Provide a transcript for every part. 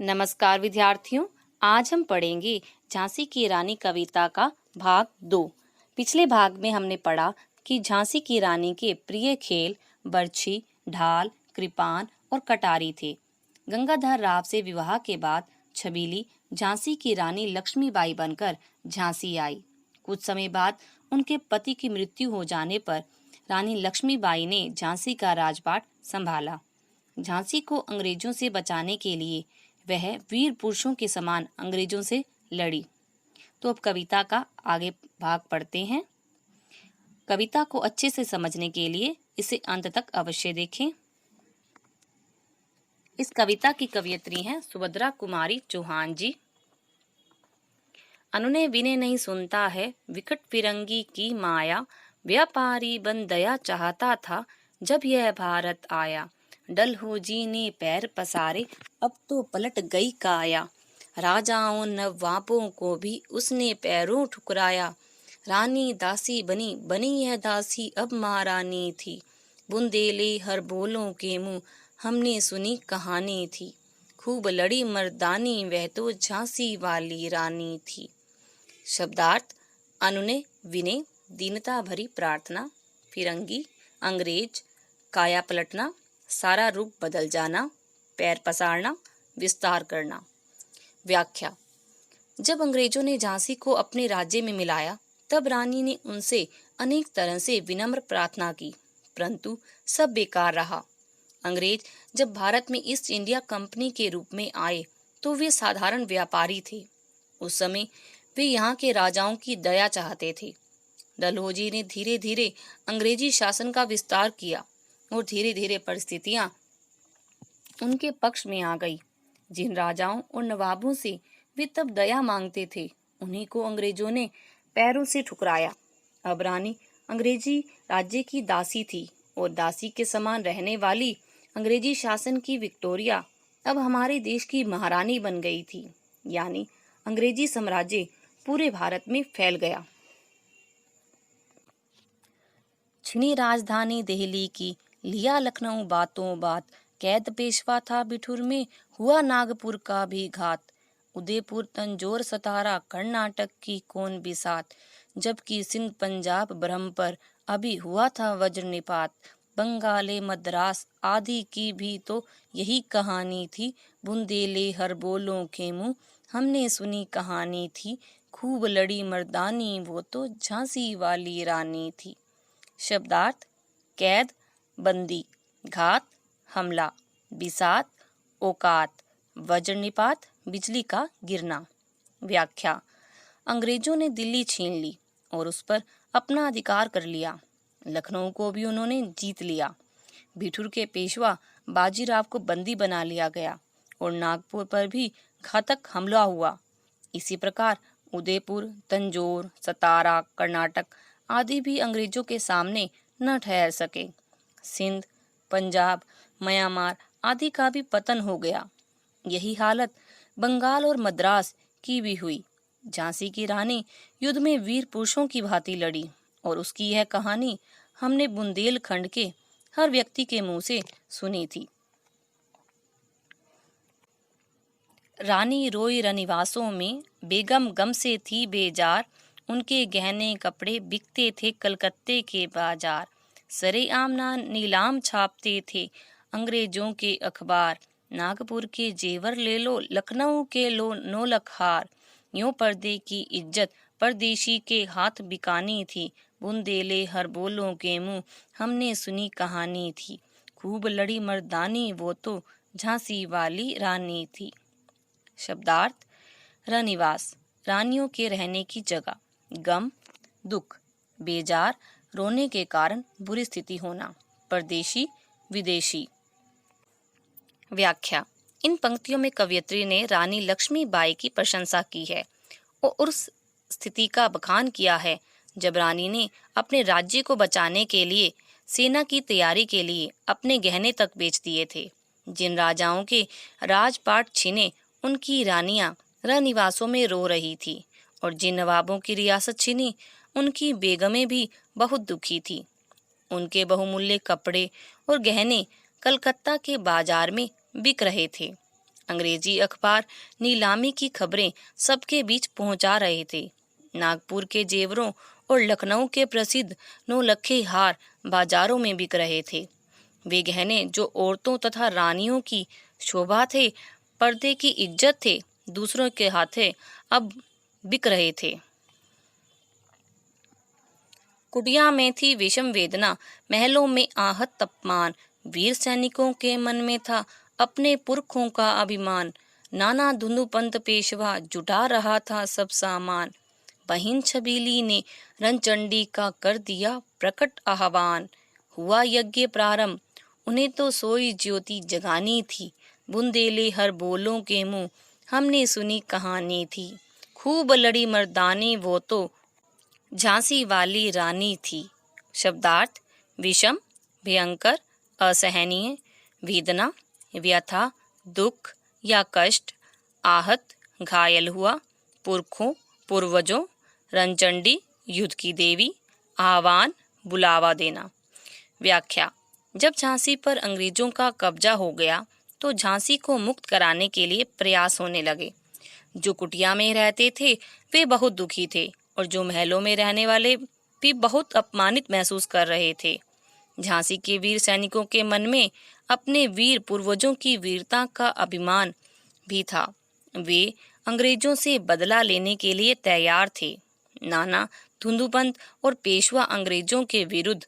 नमस्कार विद्यार्थियों, आज हम पढ़ेंगे झांसी की रानी कविता का भाग 2। पिछले भाग में हमने पढ़ा कि झांसी की रानी के प्रिय खेल बर्छी, ढाल, कृपान और कटारी थे। गंगाधर राव से विवाह के बाद छबीली झांसी की रानी लक्ष्मीबाई बनकर झांसी आई। कुछ समय बाद उनके पति की मृत्यु हो जाने पर रानी लक्ष्मीबाई ने झांसी का राजपाट संभाला। झांसी को अंग्रेजों से बचाने के लिए वह वीर पुरुषों के समान अंग्रेजों से लड़ी। तो अब कविता का आगे भाग पढ़ते हैं। कविता को अच्छे से समझने के लिए इसे अंत तक अवश्य देखें। इस कविता की कवयित्री हैं सुभद्रा कुमारी चौहान जी। अनुनय विनय नहीं सुनता है, विकट फिरंगी की माया, व्यापारी बन दया चाहता था जब यह भारत आया। डलहौजी ने पैर पसारे, अब तो पलट गई काया, राजाओं नवाबों को भी उसने पैरों ठुकराया। रानी दासी बनी बनी यह दासी अब महारानी थी, बुंदेले हर बोलों के मुंह हमने सुनी कहानी थी। खूब लड़ी मर्दानी वह तो झांसी वाली रानी थी। शब्दार्थ: अनुनय विनय, दीनता भरी प्रार्थना, फिरंगी अंग्रेज, काया पलटना, सारा रूप बदल जाना, पैर पसारना, विस्तार करना। व्याख्या: जब अंग्रेजों ने झांसी को अपने राज्य में मिलाया तब रानी ने उनसे अनेक तरह से विनम्र प्रार्थना की, परंतु सब बेकार रहा। अंग्रेज जब भारत में ईस्ट इंडिया कंपनी के रूप में आए तो वे साधारण व्यापारी थे। उस समय वे यहाँ के राजाओं की दया चाहते थे। डलहौजी ने धीरे धीरे अंग्रेजी शासन का विस्तार किया और धीरे धीरे परिस्थितियां उनके पक्ष में आ गई। जिन राजाओं और नवाबों से वे तब दया मांगते थे, उन्हीं को अंग्रेजों ने पैरों से ठुकराया। अब रानी अंग्रेजी राज्य की दासी थी और दासी के समान रहने वाली अंग्रेजी शासन की विक्टोरिया अब हमारे देश की महारानी बन गई थी, यानी अंग्रेजी साम्राज्य पूरे भारत में फैल गया। छिनी राजधानी दिल्ली की, लिया लखनऊ बातों बात, कैद पेशवा था बिठूर में, हुआ नागपुर का भी घात। उदयपुर तंजौर सतारा कर्नाटक की कौन बिसात, जबकि सिंध पंजाब ब्रह्मपर अभी हुआ था वज्र निपात। बंगाले मद्रास आदि की भी तो यही कहानी थी, बुंदेले हर बोलों के मुंह हमने सुनी कहानी थी। खूब लड़ी मर्दानी वो तो झांसी वाली रानी थी। शब्दार्थ: कैद बंदी, घात हमला, बिसात औकात, वज्रनिपात बिजली का गिरना। व्याख्या: अंग्रेजों ने दिल्ली छीन ली और उस पर अपना अधिकार कर लिया। लखनऊ को भी उन्होंने जीत लिया। बिठूर के पेशवा बाजीराव को बंदी बना लिया गया और नागपुर पर भी घातक हमला हुआ। इसी प्रकार उदयपुर, तंजौर, सतारा, कर्नाटक आदि भी अंग्रेजों के सामने न ठहर सके। सिंध, पंजाब, म्यांमार आदि का भी पतन हो गया। यही हालत बंगाल और मद्रास की भी हुई। झांसी की रानी युद्ध में वीर पुरुषों की भांति लड़ी और उसकी यह कहानी हमने बुंदेलखंड के हर व्यक्ति के मुंह से सुनी थी। रानी रोई रनिवासों में, बेगम गम से थी बेजार, उनके गहने कपड़े बिकते थे कलकत्ते के बाजार। सरेआम नीलाम छापते थे अंग्रेजों के अखबार, नागपुर के जेवर ले लो, लखनऊ के लो नौलख हार। यूं पर्दे की इज्जत परदेशी के हाथ बिकानी थी, बुंदेले हर बोलों के मुंह हमने सुनी कहानी थी। खूब लड़ी मर्दानी वो तो झांसी वाली रानी थी। शब्दार्थ: रनिवास, रानियों के रहने की जगह। गम, दुख, बेजार, रोने के कारण बुरी स्थिति होना। परदेशी, विदेशी। व्याख्या: इन पंक्तियों में कवयित्री ने रानी लक्ष्मीबाई की प्रशंसा की है और उस स्थिति का बखान किया है जब रानी ने अपने राज्य को बचाने के लिए सेना की तैयारी के लिए अपने गहने तक बेच दिए थे। जिन राजाओं के राजपाट छिने, उनकी रानियां रनिवासों में रो रही थी और जिन नवाबों की रियासत छिनी, उनकी बेगमें भी बहुत दुखी थी। उनके बहुमूल्य कपड़े और गहने कलकत्ता के बाजार में बिक रहे थे। अंग्रेजी अखबार नीलामी की खबरें सबके बीच पहुंचा रहे थे। नागपुर के जेवरों और लखनऊ के प्रसिद्ध नौलखे हार बाजारों में बिक रहे थे। वे गहने जो औरतों तथा रानियों की शोभा थे, पर्दे की इज्जत थे, दूसरों के हाथे अब बिक रहे थे। कुटिया में थी विषम वेदना, महलों में आहत अपमान, वीर सैनिकों के मन में था अपने पुरखों का अभिमान। नाना धुंधुपंत पेशवा जुटा रहा था सब सामान। बहिन छबीली ने रणचंडी का कर दिया प्रकट आह्वान। हुआ यज्ञ प्रारंभ, उन्हें तो सोई ज्योति जगानी थी। बुंदेले हर बोलों के मुंह, हमने सुनी कहानी थी। खूब लड़ी मर्दानी वो तो झांसी वाली रानी थी। शब्दार्थ: विषम, भयंकर, असहनीय, वेदना, व्यथा, दुख या कष्ट, आहत, घायल हुआ, पुरखों, पूर्वजों, रणचंडी, युद्ध की देवी, आह्वान, बुलावा देना। व्याख्या: जब झांसी पर अंग्रेजों का कब्जा हो गया तो झांसी को मुक्त कराने के लिए प्रयास होने लगे। जो कुटिया में रहते थे वे बहुत दुखी थे और जो महलों में रहने वाले भी बहुत अपमानित महसूस कर रहे थे। झांसी के वीर सैनिकों के मन में अपने वीर पूर्वजों की वीरता का अभिमान भी था। वे अंग्रेजों से बदला लेने के लिए तैयार थे। नाना धुंधुपंत और पेशवा अंग्रेजों के विरुद्ध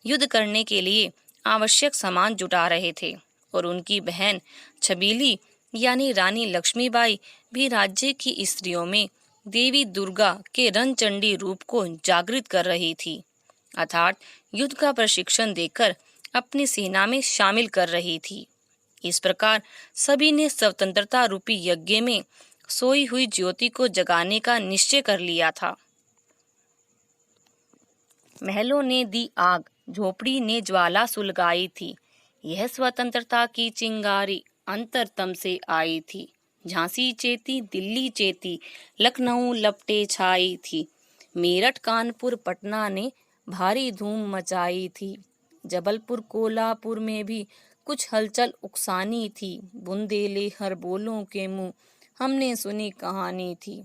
युद्ध करने के लिए आवश्यक सामान जुटा रहे थे और उनकी बहन छबीली यानी रानी लक्ष्मीबाई भी राज्य की स्त्रियों में देवी दुर्गा के रणचंडी रूप को जागृत कर रही थी, अर्थात युद्ध का प्रशिक्षण देकर अपनी सेना में शामिल कर रही थी। इस प्रकार सभी ने स्वतंत्रता रूपी यज्ञ में सोई हुई ज्योति को जगाने का निश्चय कर लिया था। महलों ने दी आग, झोपड़ी ने ज्वाला सुलगाई थी। यह स्वतंत्रता की चिंगारी अंतरतम से आई थी। झांसी चेती, दिल्ली चेती, लखनऊ लपटे छाई थी। मेरठ, कानपुर, पटना ने भारी धूम मचाई थी। जबलपुर, कोल्हापुर में भी कुछ हलचल उकसानी थी। बुंदेले हर बोलों के मुंह, हमने सुनी कहानी थी।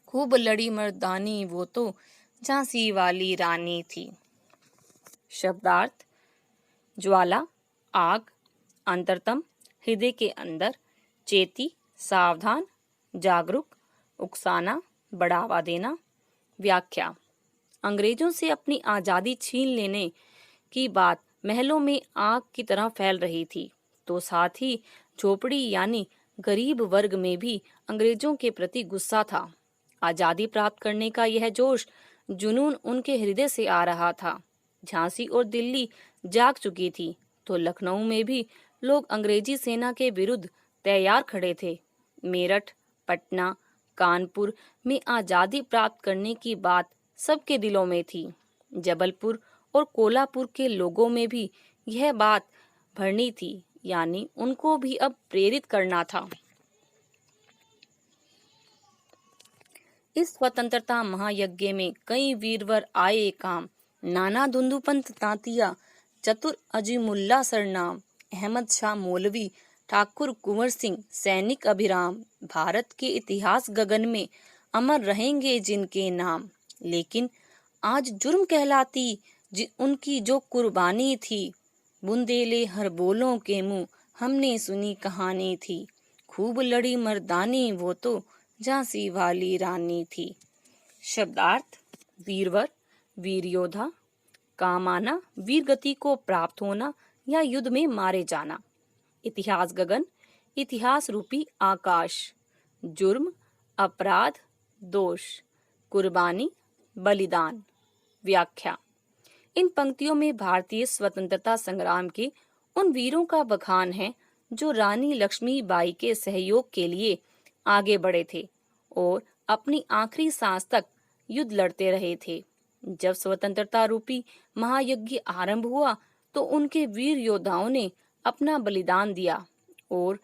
खूब लड़ी मर्दानी वो तो झांसी वाली रानी थी। शब्दार्थ: ज्वाला, आग, अंतरतम, हृदय के अंदर, चेती, सावधान, जागरूक, उकसाना, बढ़ावा देना। व्याख्या: अंग्रेजों से अपनी आज़ादी छीन लेने की बात महलों में आग की तरह फैल रही थी, तो साथ ही झोपड़ी यानी गरीब वर्ग में भी अंग्रेजों के प्रति गुस्सा था। आज़ादी प्राप्त करने का यह जोश, जुनून उनके हृदय से आ रहा था। झांसी और दिल्ली जाग चुकी थी, तो लखनऊ में भी लोग अंग्रेजी सेना के विरुद्ध तैयार खड़े थे। मेरठ, पटना, कानपुर में आज़ादी प्राप्त करने की बात सबके दिलों में थी। जबलपुर और कोल्हापुर के लोगों में भी यह बात भरनी थी, यानी उनको भी अब प्रेरित करना था। इस स्वतंत्रता महायज्ञ में कई वीरवर आए काम। नाना धुंधुपंत तांतिया, चतुर अजीमुल्ला सरनाम, अहमद शाह मौलवी, ठाकुर कुंवर सिंह, सैनिक अभिराम, भारत के इतिहास गगन में अमर रहेंगे जिनके नाम। लेकिन आज जुर्म कहलाती उनकी जो कुर्बानी थी। बुंदेले हर बोलों के मुंह, हमने सुनी कहानी थी। खूब लड़ी मर्दानी वो तो झांसी वाली रानी थी। शब्दार्थ: वीरवर, वीर योद्धा, काम आना, वीर गति को प्राप्त होना या युद्ध में मारे जाना। इतिहास गगन, इतिहास रूपी आकाश। जुर्म, अपराध, दोष। कुर्बानी, बलिदान। व्याख्या: इन पंक्तियों में भारतीय स्वतंत्रता संग्राम के उन वीरों का बखान है जो रानी लक्ष्मीबाई के सहयोग के लिए आगे बढ़े थे और अपनी आखिरी सांस तक युद्ध लड़ते रहे थे। जब स्वतंत्रता रूपी महायज्ञ आरंभ हुआ तो उनके वीर योद्धाओं ने अपना बलिदान दिया और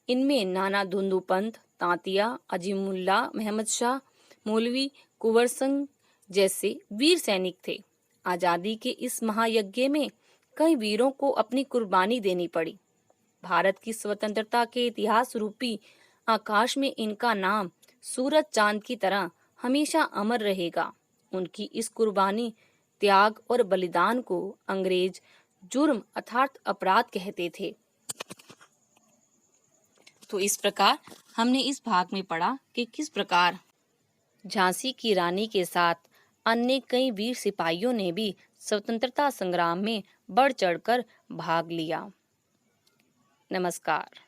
इनमें नाना धुंधुपंत तांतिया, अजीमुल्ला, अहमद शाह मौलवी, कुंवर सिंह जैसे वीर सैनिक थे। आजादी के इस महायज्ञ में कई वीरों को अपनी कुर्बानी देनी पड़ी। भारत की स्वतंत्रता के इतिहास रूपी आकाश में इनका नाम सूरज चांद की तरह हमेशा अमर रहेगा। उनकी इस कुर्बानी, त्याग और बलिदान को अंग्रेज जुर्म अर्थात अपराध कहते थे। तो इस प्रकार हमने इस भाग में पढ़ा कि किस प्रकार झांसी की रानी के साथ अन्य कई वीर सिपाहियों ने भी स्वतंत्रता संग्राम में बढ़ चढ़कर भाग लिया। नमस्कार।